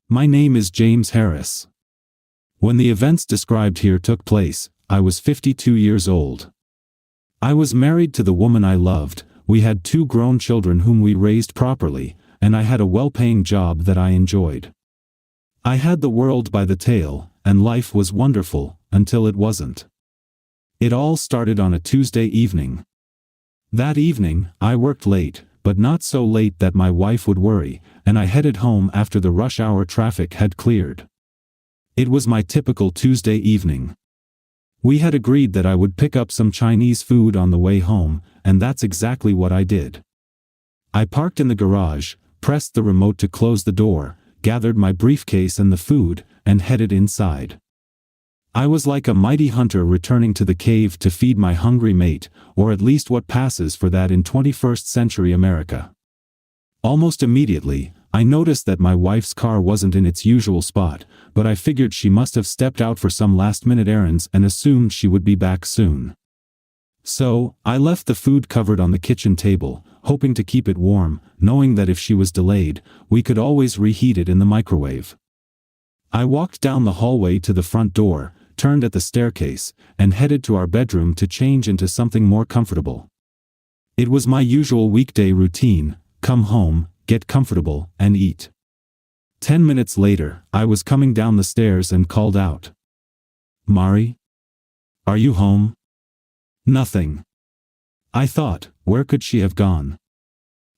My name is James Harris. When the events described here took place, I was 52 years old. I was married to the woman I loved, we had 2 grown children whom we raised properly, and I had a well-paying job that I enjoyed. I had the world by the tail, and life was wonderful, until it wasn't. It all started on a Tuesday evening. That evening, I worked late, but not so late that my wife would worry, and I headed home after the rush hour traffic had cleared. It was my typical Tuesday evening. We had agreed that I would pick up some Chinese food on the way home, and that's exactly what I did. I parked in the garage, pressed the remote to close the door, gathered my briefcase and the food, and headed inside. I was like a mighty hunter returning to the cave to feed my hungry mate, or at least what passes for that in 21st century America. Almost immediately, I noticed that my wife's car wasn't in its usual spot, but I figured she must have stepped out for some last-minute errands and assumed she would be back soon. So, I left the food covered on the kitchen table, hoping to keep it warm, knowing that if she was delayed, we could always reheat it in the microwave. I walked down the hallway to the front door, turned at the staircase, and headed to our bedroom to change into something more comfortable. It was my usual weekday routine: come home, get comfortable, and eat. 10 minutes later, I was coming down the stairs and called out. "Mari? Are you home?" Nothing. I thought, where could she have gone?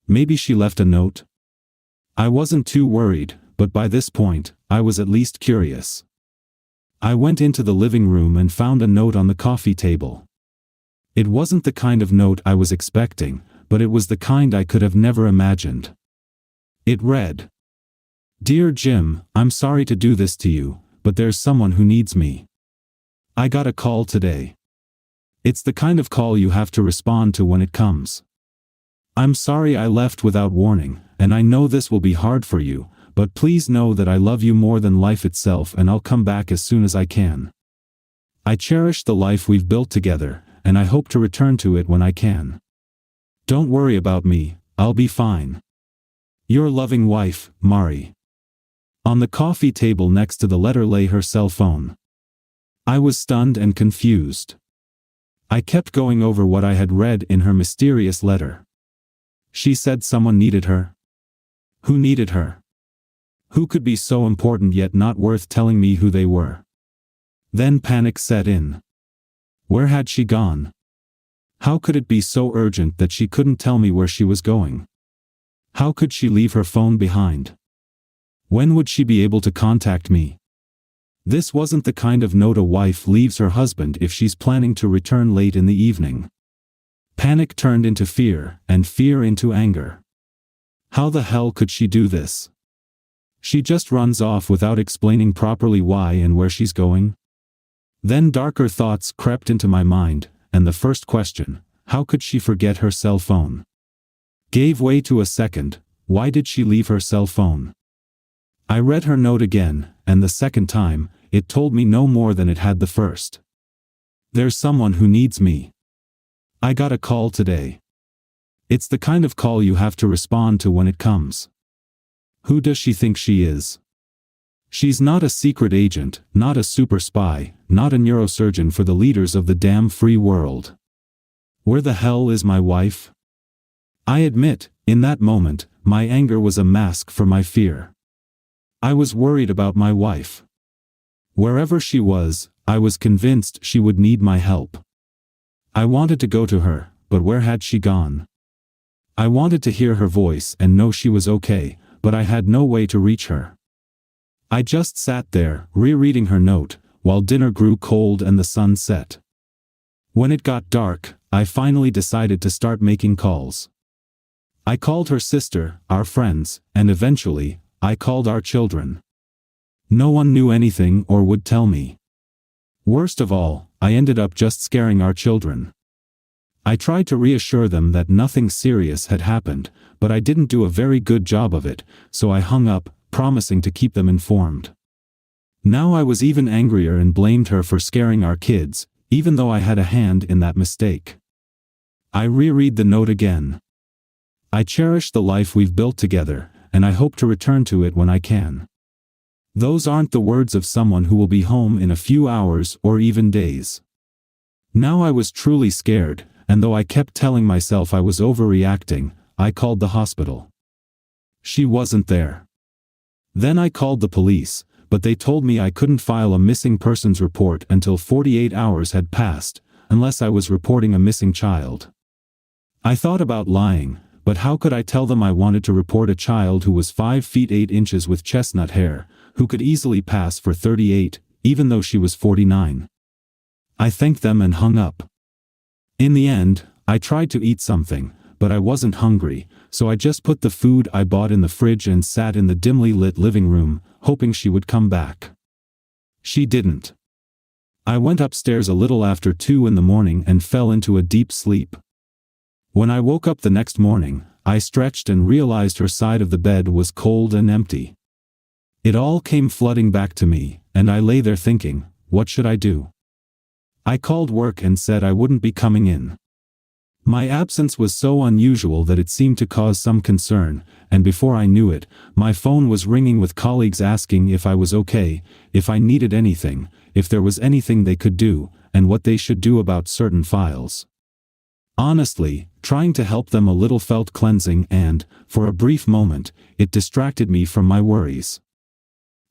Maybe she left a note? I wasn't too worried, but by this point, I was at least curious. I went into the living room and found a note on the coffee table. It wasn't the kind of note I was expecting, but it was the kind I could have never imagined. It read, "Dear Jim, I'm sorry to do this to you, but there's someone who needs me. I got a call today. It's the kind of call you have to respond to when it comes. I'm sorry I left without warning, and I know this will be hard for you, but please know that I love you more than life itself and I'll come back as soon as I can. I cherish the life we've built together, and I hope to return to it when I can. Don't worry about me, I'll be fine. Your loving wife, Mari." On the coffee table next to the letter lay her cell phone. I was stunned and confused. I kept going over what I had read in her mysterious letter. She said someone needed her. Who needed her? Who could be so important yet not worth telling me who they were? Then panic set in. Where had she gone? How could it be so urgent that she couldn't tell me where she was going? How could she leave her phone behind? When would she be able to contact me? This wasn't the kind of note a wife leaves her husband if she's planning to return late in the evening. Panic turned into fear, and fear into anger. How the hell could she do this? She just runs off without explaining properly why and where she's going? Then darker thoughts crept into my mind, and the first question, how could she forget her cell phone? Gave way to a second, why did she leave her cell phone? I read her note again, and the second time, it told me no more than it had the first. There's someone who needs me. I got a call today. It's the kind of call you have to respond to when it comes. Who does she think she is? She's not a secret agent, not a super spy, not a neurosurgeon for the leaders of the damn free world. Where the hell is my wife? I admit, in that moment, my anger was a mask for my fear. I was worried about my wife. Wherever she was, I was convinced she would need my help. I wanted to go to her, but where had she gone? I wanted to hear her voice and know she was okay, but I had no way to reach her. I just sat there, rereading her note, while dinner grew cold and the sun set. When it got dark, I finally decided to start making calls. I called her sister, our friends, and eventually, I called our children. No one knew anything or would tell me. Worst of all, I ended up just scaring our children. I tried to reassure them that nothing serious had happened, but I didn't do a very good job of it, so I hung up, promising to keep them informed. Now I was even angrier and blamed her for scaring our kids, even though I had a hand in that mistake. I reread the note again. I cherish the life we've built together, and I hope to return to it when I can. Those aren't the words of someone who will be home in a few hours or even days. Now I was truly scared, and though I kept telling myself I was overreacting, I called the hospital. She wasn't there. Then I called the police, but they told me I couldn't file a missing persons report until 48 hours had passed, unless I was reporting a missing child. I thought about lying, but how could I tell them I wanted to report a child who was 5 feet 8 inches with chestnut hair, who could easily pass for 38, even though she was 49? I thanked them and hung up. In the end, I tried to eat something, but I wasn't hungry, so I just put the food I bought in the fridge and sat in the dimly lit living room, hoping she would come back. She didn't. I went upstairs a little after 2 in the morning and fell into a deep sleep. When I woke up the next morning, I stretched and realized her side of the bed was cold and empty. It all came flooding back to me, and I lay there thinking, what should I do? I called work and said I wouldn't be coming in. My absence was so unusual that it seemed to cause some concern, and before I knew it, my phone was ringing with colleagues asking if I was okay, if I needed anything, if there was anything they could do, and what they should do about certain files. Honestly, trying to help them a little felt cleansing and, for a brief moment, it distracted me from my worries.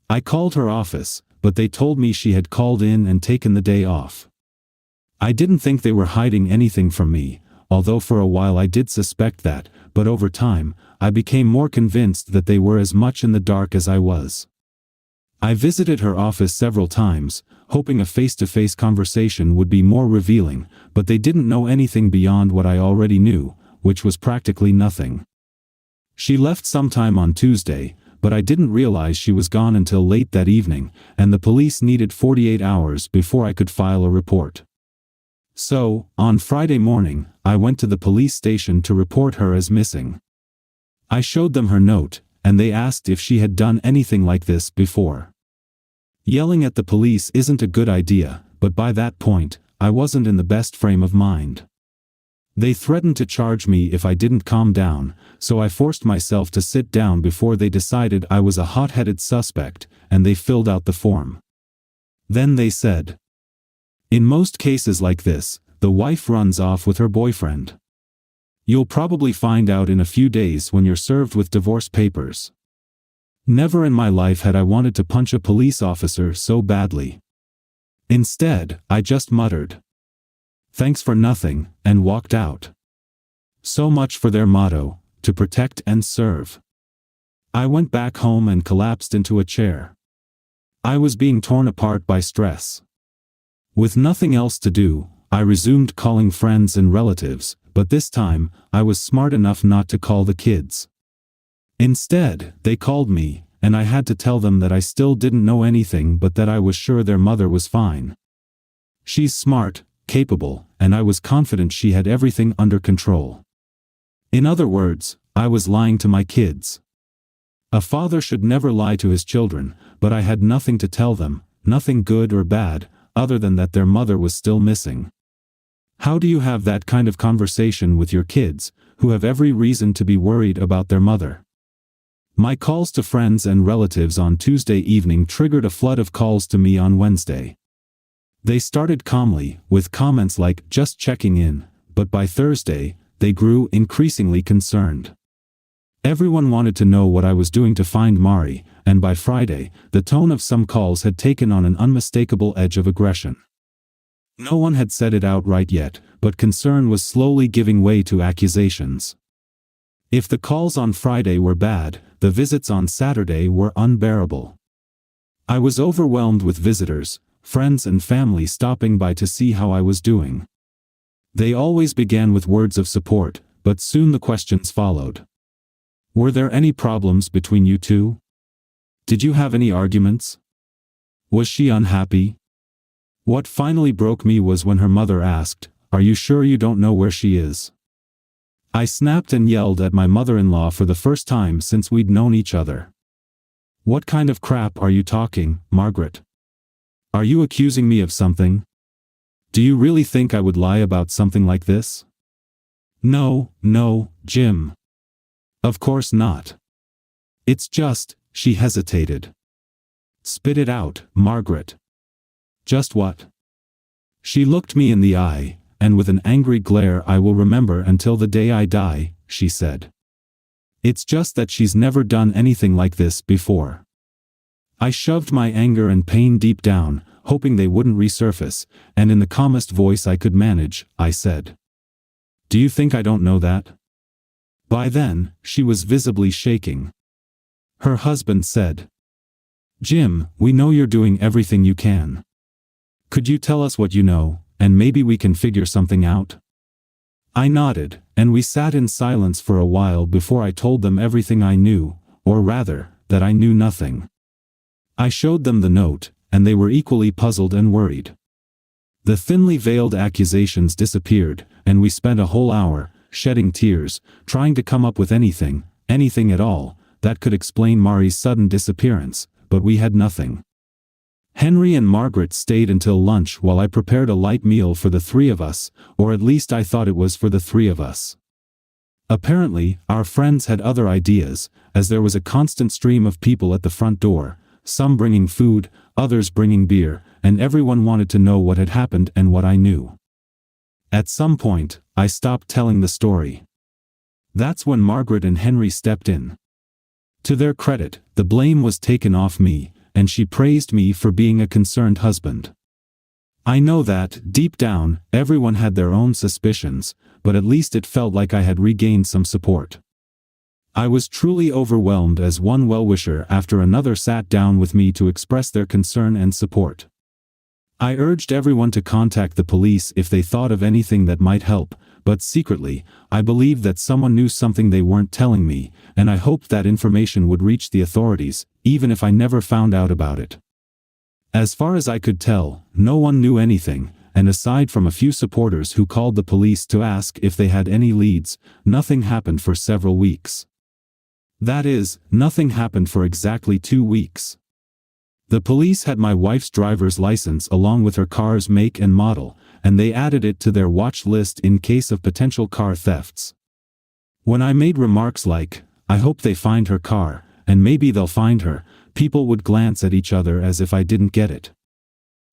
I called her office, but they told me she had called in and taken the day off. I didn't think they were hiding anything from me, although for a while I did suspect that, but over time, I became more convinced that they were as much in the dark as I was. I visited her office several times, hoping a face-to-face conversation would be more revealing, but they didn't know anything beyond what I already knew, which was practically nothing. She left sometime on Tuesday, but I didn't realize she was gone until late that evening, and the police needed 48 hours before I could file a report. So, on Friday morning, I went to the police station to report her as missing. I showed them her note, and they asked if she had done anything like this before. Yelling at the police isn't a good idea, but by that point, I wasn't in the best frame of mind. They threatened to charge me if I didn't calm down, so I forced myself to sit down before they decided I was a hot-headed suspect, and they filled out the form. Then they said, "In most cases like this, the wife runs off with her boyfriend. You'll probably find out in a few days when you're served with divorce papers." Never in my life had I wanted to punch a police officer so badly. Instead, I just muttered, "Thanks for nothing," and walked out. So much for their motto, to protect and serve. I went back home and collapsed into a chair. I was being torn apart by stress. With nothing else to do, I resumed calling friends and relatives, but this time, I was smart enough not to call the kids. Instead, they called me, and I had to tell them that I still didn't know anything but that I was sure their mother was fine. She's smart, capable, and I was confident she had everything under control. In other words, I was lying to my kids. A father should never lie to his children, but I had nothing to tell them, nothing good or bad, other than that their mother was still missing. How do you have that kind of conversation with your kids, who have every reason to be worried about their mother? My calls to friends and relatives on Tuesday evening triggered a flood of calls to me on Wednesday. They started calmly, with comments like, "Just checking in," but by Thursday, they grew increasingly concerned. Everyone wanted to know what I was doing to find Mari, and by Friday, the tone of some calls had taken on an unmistakable edge of aggression. No one had said it outright yet, but concern was slowly giving way to accusations. If the calls on Friday were bad, the visits on Saturday were unbearable. I was overwhelmed with visitors, friends and family stopping by to see how I was doing. They always began with words of support, but soon the questions followed. Were there any problems between you two? Did you have any arguments? Was she unhappy? What finally broke me was when her mother asked, "Are you sure you don't know where she is?" I snapped and yelled at my mother-in-law for the first time since we'd known each other. "What kind of crap are you talking, Margaret? Are you accusing me of something? Do you really think I would lie about something like this?" No, Jim. Of course not. It's just," she hesitated. Spit it out, Margaret. Just what? She looked me in the eye, and with an angry glare I will remember until the day I die, she said. It's just that she's never done anything like this before. I shoved my anger and pain deep down, hoping they wouldn't resurface, and in the calmest voice I could manage, I said. Do you think I don't know that? By then, she was visibly shaking. Her husband said, Jim, we know you're doing everything you can. Could you tell us what you know, and maybe we can figure something out? I nodded, and we sat in silence for a while before I told them everything I knew, or rather, that I knew nothing. I showed them the note, and they were equally puzzled and worried. The thinly veiled accusations disappeared, and we spent a whole hour, shedding tears, trying to come up with anything at all, that could explain Mari's sudden disappearance, but we had nothing. Henry and Margaret stayed until lunch while I prepared a light meal for the three of us, or at least I thought it was for the three of us. Apparently, our friends had other ideas, as there was a constant stream of people at the front door, some bringing food, others bringing beer, and everyone wanted to know what had happened and what I knew. At some point, I stopped telling the story. That's when Margaret and Henry stepped in. To their credit, the blame was taken off me, and she praised me for being a concerned husband. I know that, deep down, everyone had their own suspicions, but at least it felt like I had regained some support. I was truly overwhelmed as one well-wisher after another sat down with me to express their concern and support. I urged everyone to contact the police if they thought of anything that might help, but secretly, I believed that someone knew something they weren't telling me, and I hoped that information would reach the authorities, even if I never found out about it. As far as I could tell, no one knew anything, and aside from a few supporters who called the police to ask if they had any leads, nothing happened for several weeks. That is, nothing happened for exactly 2 weeks. The police had my wife's driver's license along with her car's make and model, and they added it to their watch list in case of potential car thefts. When I made remarks like, I hope they find her car, and maybe they'll find her, people would glance at each other as if I didn't get it.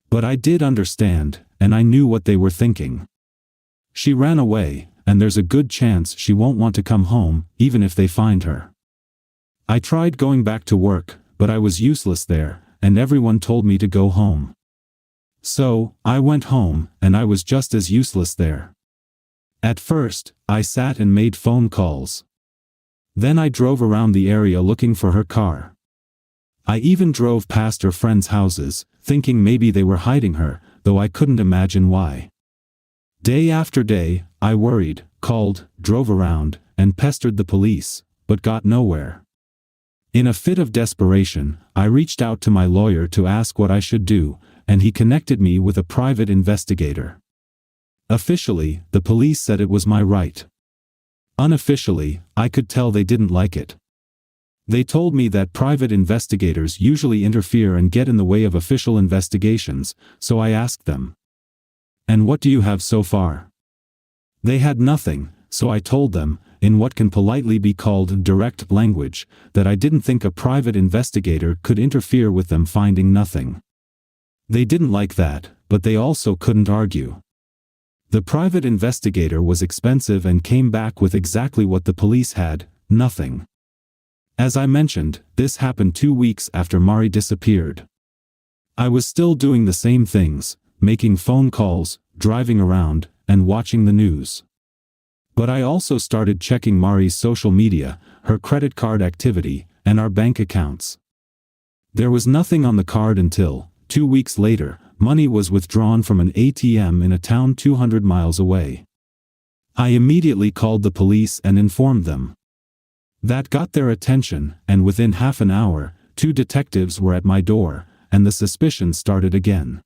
But I did understand, and I knew what they were thinking. She ran away, and there's a good chance she won't want to come home, even if they find her. I tried going back to work, but I was useless there, and everyone told me to go home. So, I went home, and I was just as useless there. At first, I sat and made phone calls. Then I drove around the area looking for her car. I even drove past her friends' houses, thinking maybe they were hiding her, though I couldn't imagine why. Day after day, I worried, called, drove around, and pestered the police, but got nowhere. In a fit of desperation, I reached out to my lawyer to ask what I should do, and he connected me with a private investigator. Officially, the police said it was my right. Unofficially, I could tell they didn't like it. They told me that private investigators usually interfere and get in the way of official investigations, so I asked them, "And what do you have so far?" They had nothing, so I told them, in what can politely be called direct language, that I didn't think a private investigator could interfere with them finding nothing. They didn't like that, but they also couldn't argue. The private investigator was expensive and came back with exactly what the police had, nothing. As I mentioned, this happened 2 weeks after Mari disappeared. I was still doing the same things, making phone calls, driving around, and watching the news. But I also started checking Mari's social media, her credit card activity, and our bank accounts. There was nothing on the card until, 2 weeks later, money was withdrawn from an ATM in a town 200 miles away. I immediately called the police and informed them. That got their attention, and within half an hour, 2 detectives were at my door, and the suspicion started again.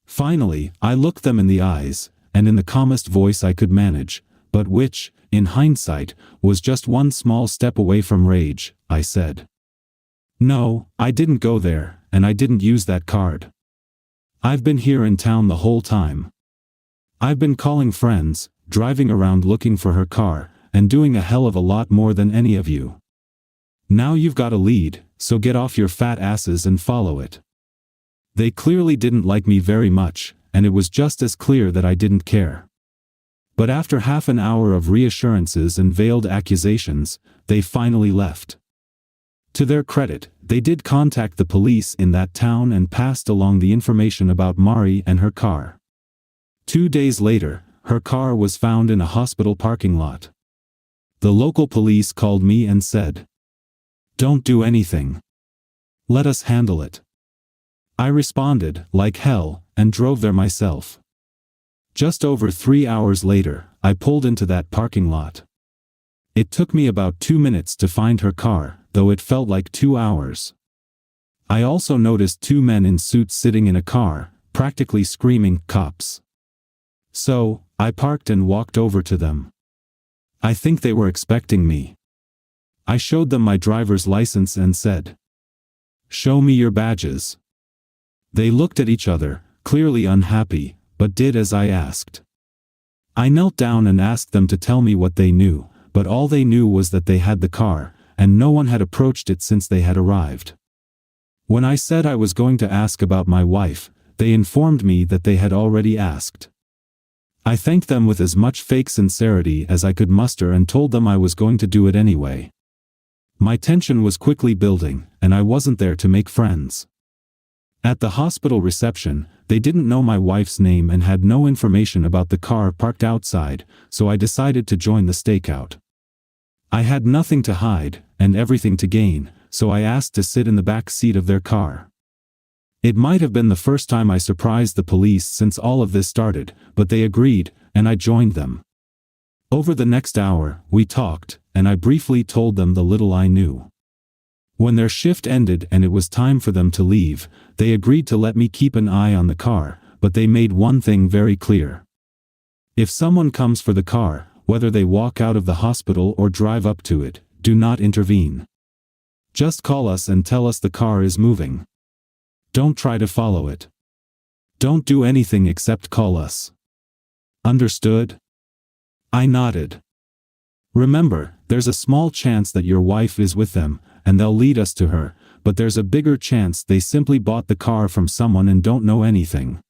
Finally, I looked them in the eyes, and in the calmest voice I could manage, but which, in hindsight, was just one small step away from rage, I said. No, I didn't go there, and I didn't use that card. I've been here in town the whole time. I've been calling friends, driving around looking for her car, and doing a hell of a lot more than any of you. Now you've got a lead, so get off your fat asses and follow it. They clearly didn't like me very much, and it was just as clear that I didn't care. But after half an hour of reassurances and veiled accusations, they finally left. To their credit, they did contact the police in that town and passed along the information about Mari and her car. 2 days later, her car was found in a hospital parking lot. The local police called me and said, "Don't do anything. Let us handle it." I responded, like hell, and drove there myself. Just over 3 hours later, I pulled into that parking lot. It took me about 2 minutes to find her car, though it felt like 2 hours. I also noticed 2 men in suits sitting in a car, practically screaming, "Cops." So, I parked and walked over to them. I think they were expecting me. I showed them my driver's license and said, "Show me your badges." They looked at each other, clearly unhappy, but did as I asked. I knelt down and asked them to tell me what they knew, but all they knew was that they had the car, and no one had approached it since they had arrived. When I said I was going to ask about my wife, they informed me that they had already asked. I thanked them with as much fake sincerity as I could muster and told them I was going to do it anyway. My tension was quickly building, and I wasn't there to make friends. At the hospital reception, they didn't know my wife's name and had no information about the car parked outside, so I decided to join the stakeout. I had nothing to hide, and everything to gain, so I asked to sit in the back seat of their car. It might have been the first time I surprised the police since all of this started, but they agreed, and I joined them. Over the next hour, we talked, and I briefly told them the little I knew. When their shift ended and it was time for them to leave, they agreed to let me keep an eye on the car, but they made one thing very clear. If someone comes for the car, whether they walk out of the hospital or drive up to it, do not intervene. Just call us and tell us the car is moving. Don't try to follow it. Don't do anything except call us. Understood? I nodded. Remember, there's a small chance that your wife is with them, and they'll lead us to her, but there's a bigger chance they simply bought the car from someone and don't know anything.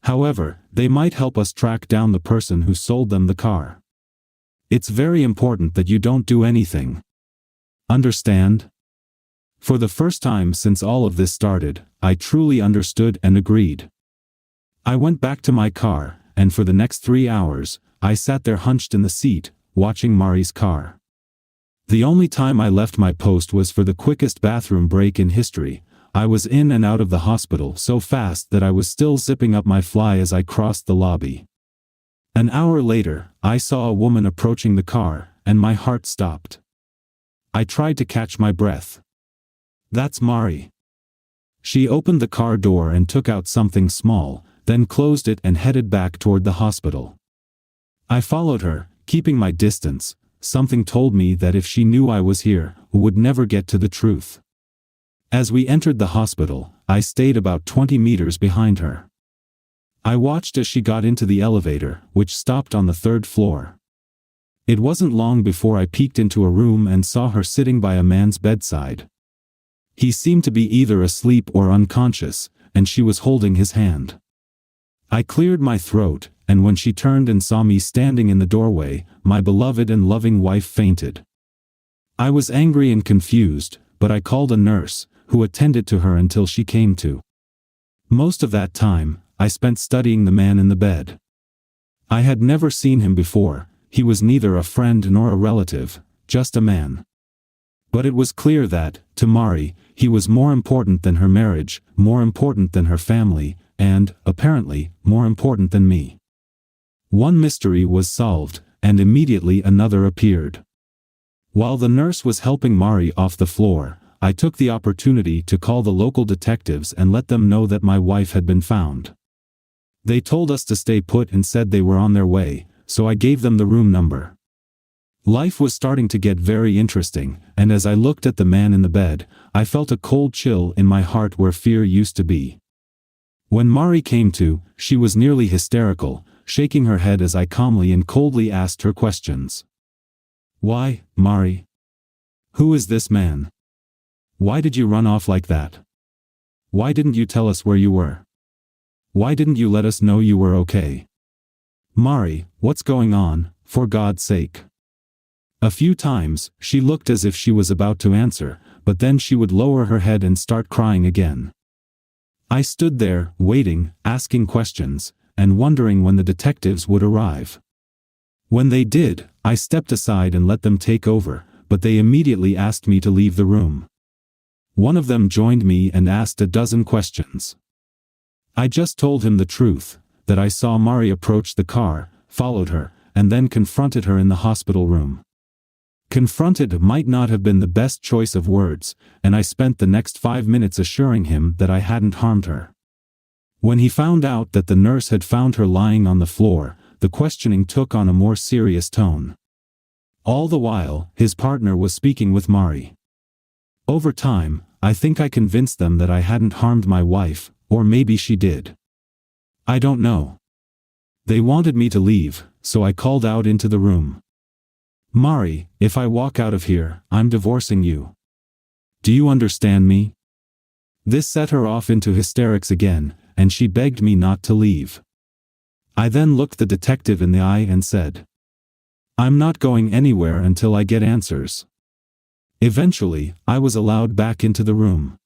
However, they might help us track down the person who sold them the car. It's very important that you don't do anything. Understand? For the first time since all of this started, I truly understood and agreed. I went back to my car, and for the next 3 hours, I sat there hunched in the seat, watching Mari's car. The only time I left my post was for the quickest bathroom break in history. I was in and out of the hospital so fast that I was still zipping up my fly as I crossed the lobby. An hour later, I saw a woman approaching the car, and my heart stopped. I tried to catch my breath. That's Mari. She opened the car door and took out something small, then closed it and headed back toward the hospital. I followed her, keeping my distance. Something told me that if she knew I was here, we would never get to the truth. As we entered the hospital, I stayed about 20 meters behind her. I watched as she got into the elevator, which stopped on the 3rd floor. It wasn't long before I peeked into a room and saw her sitting by a man's bedside. He seemed to be either asleep or unconscious, and she was holding his hand. I cleared my throat, and when she turned and saw me standing in the doorway, my beloved and loving wife fainted. I was angry and confused, but I called a nurse, who attended to her until she came to. Most of that time, I spent studying the man in the bed. I had never seen him before. He was neither a friend nor a relative, just a man. But it was clear that, to Mari, he was more important than her marriage, more important than her family, and, apparently, more important than me. One mystery was solved, and immediately another appeared. While the nurse was helping Mari off the floor, I took the opportunity to call the local detectives and let them know that my wife had been found. They told us to stay put and said they were on their way, so I gave them the room number. Life was starting to get very interesting, and as I looked at the man in the bed, I felt a cold chill in my heart where fear used to be. When Mari came to, she was nearly hysterical, shaking her head as I calmly and coldly asked her questions. "Why, Mari? Who is this man? Why did you run off like that? Why didn't you tell us where you were? Why didn't you let us know you were okay? Mari, what's going on, for God's sake? A few times, she looked as if she was about to answer, but then she would lower her head and start crying again. I stood there, waiting, asking questions, and wondering when the detectives would arrive. When they did, I stepped aside and let them take over, but they immediately asked me to leave the room. One of them joined me and asked a dozen questions. I just told him the truth, that I saw Mari approach the car, followed her, and then confronted her in the hospital room. Confronted might not have been the best choice of words, and I spent the next 5 minutes assuring him that I hadn't harmed her. When he found out that the nurse had found her lying on the floor, the questioning took on a more serious tone. All the while, his partner was speaking with Mari. Over time, I think I convinced them that I hadn't harmed my wife, or maybe she did. I don't know. They wanted me to leave, so I called out into the room. Mari, if I walk out of here, I'm divorcing you. Do you understand me? This set her off into hysterics again, and she begged me not to leave. I then looked the detective in the eye and said, I'm not going anywhere until I get answers. Eventually, I was allowed back into the room.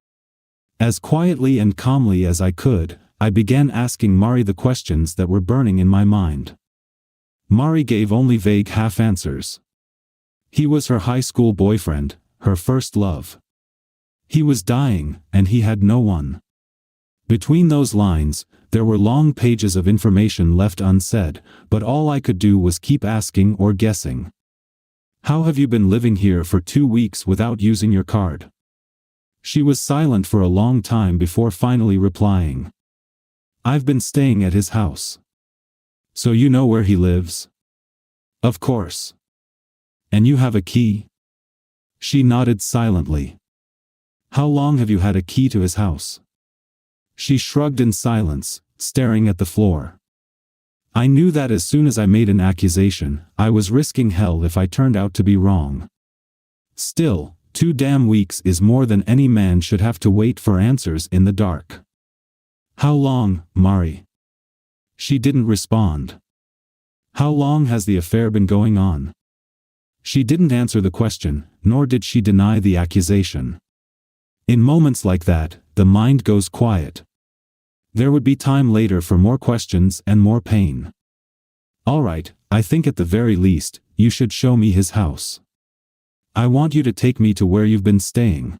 As quietly and calmly as I could, I began asking Mari the questions that were burning in my mind. Mari gave only vague half-answers. He was her high school boyfriend, her first love. He was dying, and he had no one. Between those lines, there were long pages of information left unsaid, but all I could do was keep asking or guessing. How have you been living here for 2 weeks without using your card? She was silent for a long time before finally replying. I've been staying at his house. So you know where he lives? Of course. And you have a key? She nodded silently. How long have you had a key to his house? She shrugged in silence, staring at the floor. I knew that as soon as I made an accusation, I was risking hell if I turned out to be wrong. Still, 2 damn weeks is more than any man should have to wait for answers in the dark. How long, Mari? She didn't respond. How long has the affair been going on? She didn't answer the question, nor did she deny the accusation. In moments like that, the mind goes quiet. There would be time later for more questions and more pain. All right, I think at the very least, you should show me his house. I want you to take me to where you've been staying.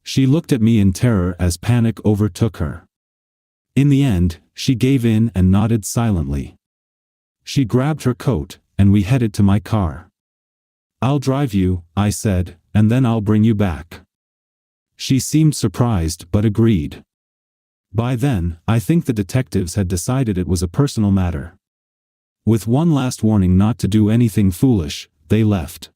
She looked at me in terror as panic overtook her. In the end, she gave in and nodded silently. She grabbed her coat, and we headed to my car. I'll drive you, I said, and then I'll bring you back. She seemed surprised but agreed. By then, I think the detectives had decided it was a personal matter. With one last warning not to do anything foolish, they left.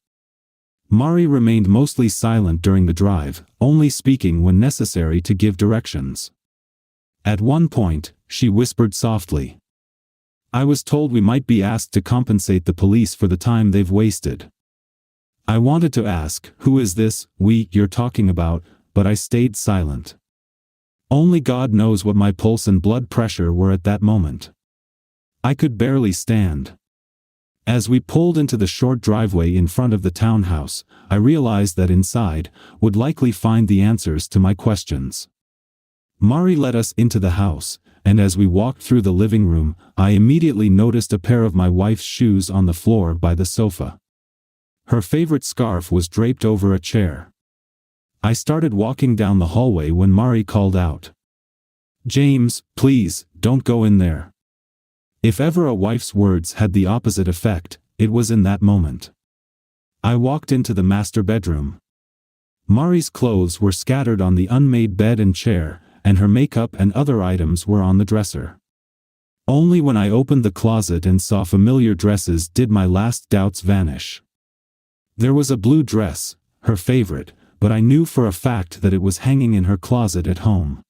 Mari remained mostly silent during the drive, only speaking when necessary to give directions. At one point, she whispered softly. I was told we might be asked to compensate the police for the time they've wasted. I wanted to ask, who is this we you're talking about, but I stayed silent. Only God knows what my pulse and blood pressure were at that moment. I could barely stand. As we pulled into the short driveway in front of the townhouse, I realized that inside would likely find the answers to my questions. Mari led us into the house, and as we walked through the living room, I immediately noticed a pair of my wife's shoes on the floor by the sofa. Her favorite scarf was draped over a chair. I started walking down the hallway when Mari called out. James, please, don't go in there. If ever a wife's words had the opposite effect, it was in that moment. I walked into the master bedroom. Mari's clothes were scattered on the unmade bed and chair, and her makeup and other items were on the dresser. Only when I opened the closet and saw familiar dresses did my last doubts vanish. There was a blue dress, her favorite, but I knew for a fact that it was hanging in her closet at home.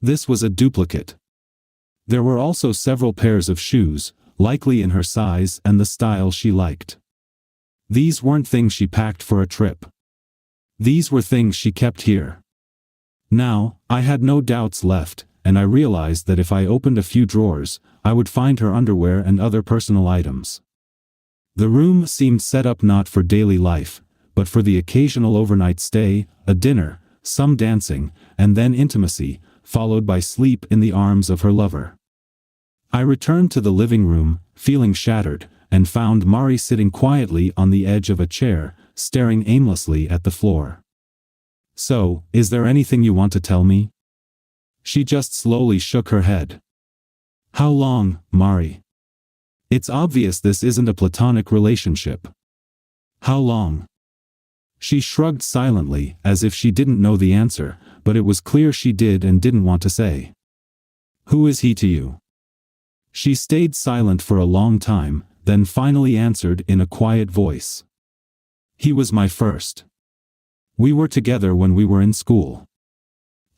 This was a duplicate. There were also several pairs of shoes, likely in her size and the style she liked. These weren't things she packed for a trip. These were things she kept here. Now, I had no doubts left, and I realized that if I opened a few drawers, I would find her underwear and other personal items. The room seemed set up not for daily life, but for the occasional overnight stay, a dinner, some dancing, and then intimacy, followed by sleep in the arms of her lover. I returned to the living room, feeling shattered, and found Mari sitting quietly on the edge of a chair, staring aimlessly at the floor. "So, is there anything you want to tell me?" She just slowly shook her head. "How long, Mari? It's obvious this isn't a platonic relationship. How long?" She shrugged silently, as if she didn't know the answer, but it was clear she did and didn't want to say. "Who is he to you?" She stayed silent for a long time, then finally answered in a quiet voice. "He was my first. We were together when we were in school."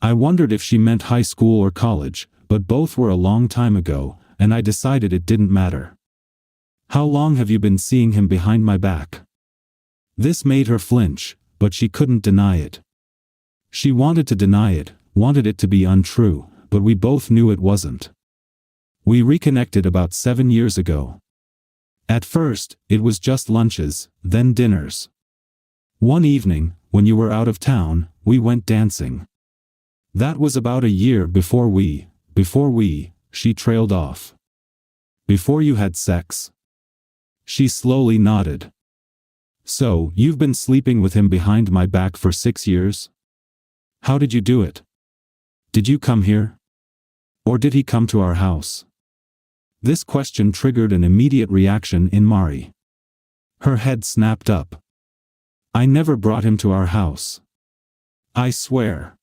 I wondered if she meant high school or college, but both were a long time ago, and I decided it didn't matter. "How long have you been seeing him behind my back?" This made her flinch, but she couldn't deny it. She wanted to deny it, wanted it to be untrue, but we both knew it wasn't. We reconnected about 7 years ago. At first, it was just lunches, then dinners. One evening, when you were out of town, we went dancing. That was about a year before she trailed off. "Before you had sex?" She slowly nodded. "So, you've been sleeping with him behind my back for 6 years? How did you do it? Did you come here? Or did he come to our house?" This question triggered an immediate reaction in Mari. Her head snapped up. "I never brought him to our house. I swear.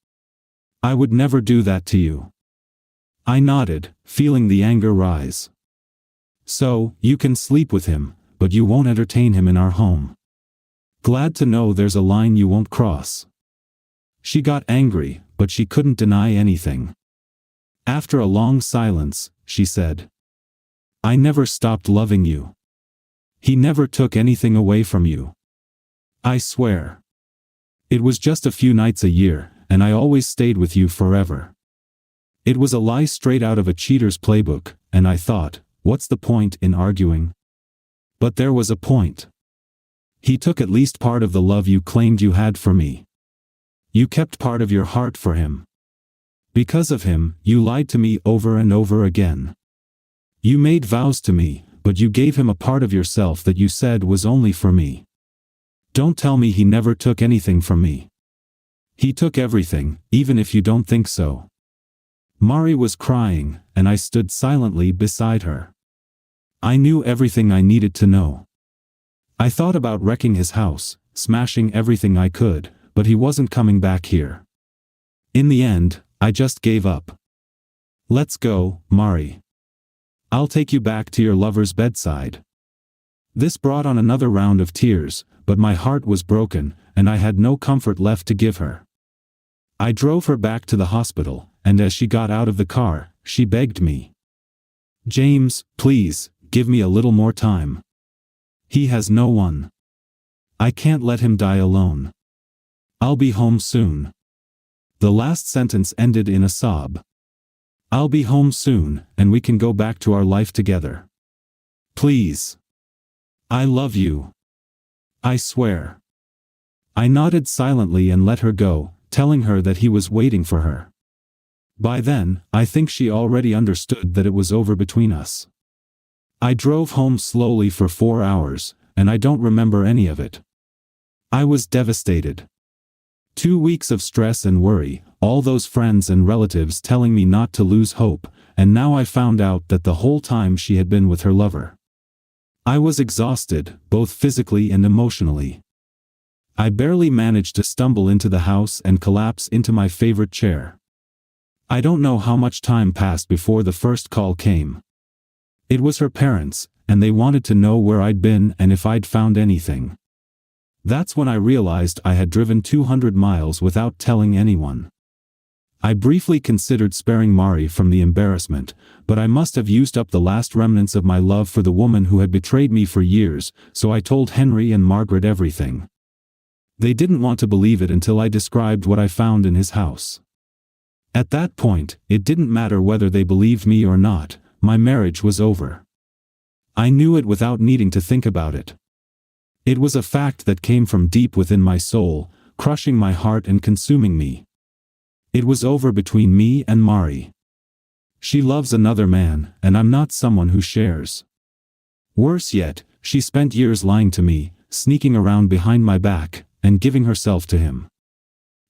I would never do that to you." I nodded, feeling the anger rise. "So, you can sleep with him, but you won't entertain him in our home. Glad to know there's a line you won't cross." She got angry, but she couldn't deny anything. After a long silence, she said, "I never stopped loving you. He never took anything away from you. I swear. It was just a few nights a year, and I always stayed with you forever." It was a lie straight out of a cheater's playbook, and I thought, what's the point in arguing? But there was a point. He took at least part of the love you claimed you had for me. You kept part of your heart for him. Because of him, you lied to me over and over again. You made vows to me, but you gave him a part of yourself that you said was only for me. Don't tell me he never took anything from me. He took everything, even if you don't think so." Mari was crying, and I stood silently beside her. I knew everything I needed to know. I thought about wrecking his house, smashing everything I could, but he wasn't coming back here. In the end, I just gave up. "Let's go, Mari. I'll take you back to your lover's bedside." This brought on another round of tears, but my heart was broken, and I had no comfort left to give her. I drove her back to the hospital, and as she got out of the car, she begged me, "James, please, give me a little more time. He has no one. I can't let him die alone. I'll be home soon." The last sentence ended in a sob. "I'll be home soon, and we can go back to our life together. Please. I love you. I swear." I nodded silently and let her go, telling her that he was waiting for her. By then, I think she already understood that it was over between us. I drove home slowly for 4 hours, and I don't remember any of it. I was devastated. 2 weeks of stress and worry, all those friends and relatives telling me not to lose hope, and now I found out that the whole time she had been with her lover. I was exhausted, both physically and emotionally. I barely managed to stumble into the house and collapse into my favorite chair. I don't know how much time passed before the first call came. It was her parents, and they wanted to know where I'd been and if I'd found anything. That's when I realized I had driven 200 miles without telling anyone. I briefly considered sparing Mari from the embarrassment, but I must have used up the last remnants of my love for the woman who had betrayed me for years, so I told Henry and Margaret everything. They didn't want to believe it until I described what I found in his house. At that point, it didn't matter whether they believed me or not, my marriage was over. I knew it without needing to think about it. It was a fact that came from deep within my soul, crushing my heart and consuming me. It was over between me and Mari. She loves another man, and I'm not someone who shares. Worse yet, she spent years lying to me, sneaking around behind my back, and giving herself to him.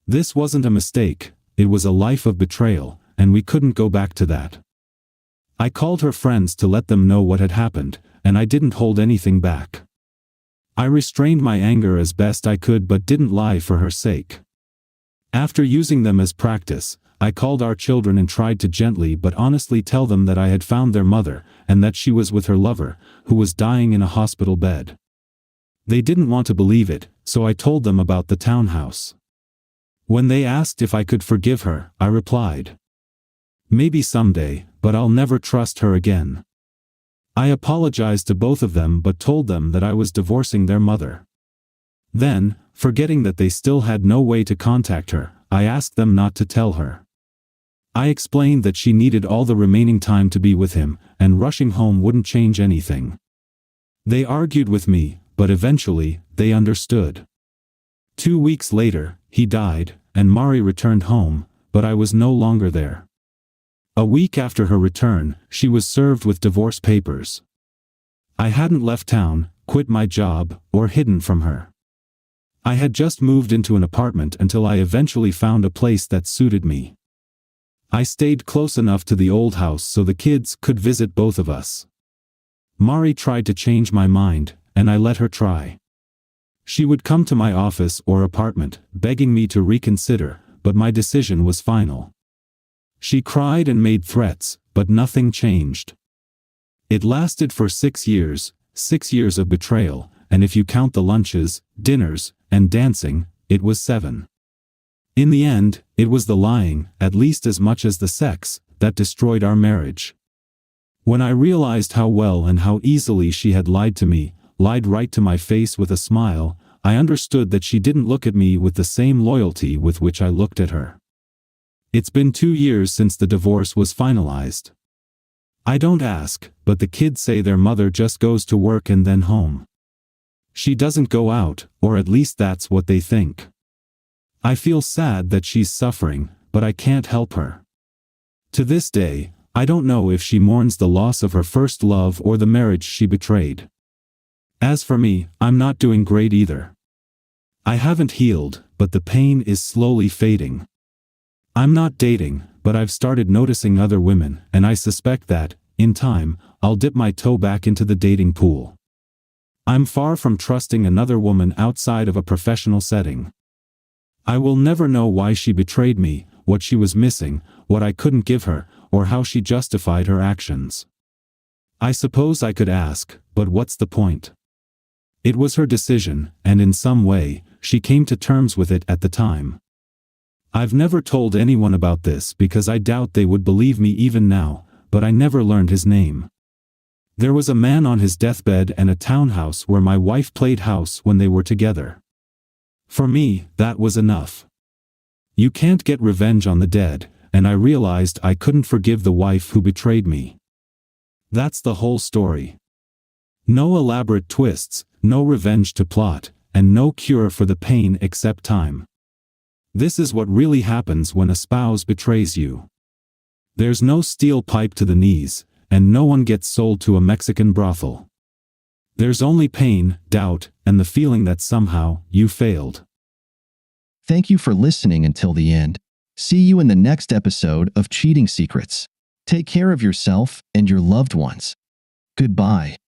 This wasn't a mistake, it was a life of betrayal, and we couldn't go back to that. I called her friends to let them know what had happened, and I didn't hold anything back. I restrained my anger as best I could but didn't lie for her sake. After using them as practice, I called our children and tried to gently but honestly tell them that I had found their mother, and that she was with her lover, who was dying in a hospital bed. They didn't want to believe it, so I told them about the townhouse. When they asked if I could forgive her, I replied, "Maybe someday, but I'll never trust her again." I apologized to both of them but told them that I was divorcing their mother. Then, forgetting that they still had no way to contact her, I asked them not to tell her. I explained that she needed all the remaining time to be with him, and rushing home wouldn't change anything. They argued with me, but eventually, they understood. 2 weeks later, he died, and Mari returned home, but I was no longer there. A week after her return, she was served with divorce papers. I hadn't left town, quit my job, or hidden from her. I had just moved into an apartment until I eventually found a place that suited me. I stayed close enough to the old house so the kids could visit both of us. Mari tried to change my mind, and I let her try. She would come to my office or apartment, begging me to reconsider, but my decision was final. She cried and made threats, but nothing changed. It lasted for 6 years, 6 years of betrayal, and if you count the lunches, dinners, and dancing, it was 7. In the end, it was the lying, at least as much as the sex, that destroyed our marriage. When I realized how well and how easily she had lied to me, lied right to my face with a smile, I understood that she didn't look at me with the same loyalty with which I looked at her. It's been 2 years since the divorce was finalized. I don't ask, but the kids say their mother just goes to work and then home. She doesn't go out, or at least that's what they think. I feel sad that she's suffering, but I can't help her. To this day, I don't know if she mourns the loss of her first love or the marriage she betrayed. As for me, I'm not doing great either. I haven't healed, but the pain is slowly fading. I'm not dating, but I've started noticing other women, and I suspect that, in time, I'll dip my toe back into the dating pool. I'm far from trusting another woman outside of a professional setting. I will never know why she betrayed me, what she was missing, what I couldn't give her, or how she justified her actions. I suppose I could ask, but what's the point? It was her decision, and in some way, she came to terms with it at the time. I've never told anyone about this because I doubt they would believe me even now, but I never learned his name. There was a man on his deathbed and a townhouse where my wife played house when they were together. For me, that was enough. You can't get revenge on the dead, and I realized I couldn't forgive the wife who betrayed me. That's the whole story. No elaborate twists, no revenge to plot, and no cure for the pain except time. This is what really happens when a spouse betrays you. There's no steel pipe to the knees, and no one gets sold to a Mexican brothel. There's only pain, doubt, and the feeling that somehow, you failed. Thank you for listening until the end. See you in the next episode of Cheating Secrets. Take care of yourself and your loved ones. Goodbye.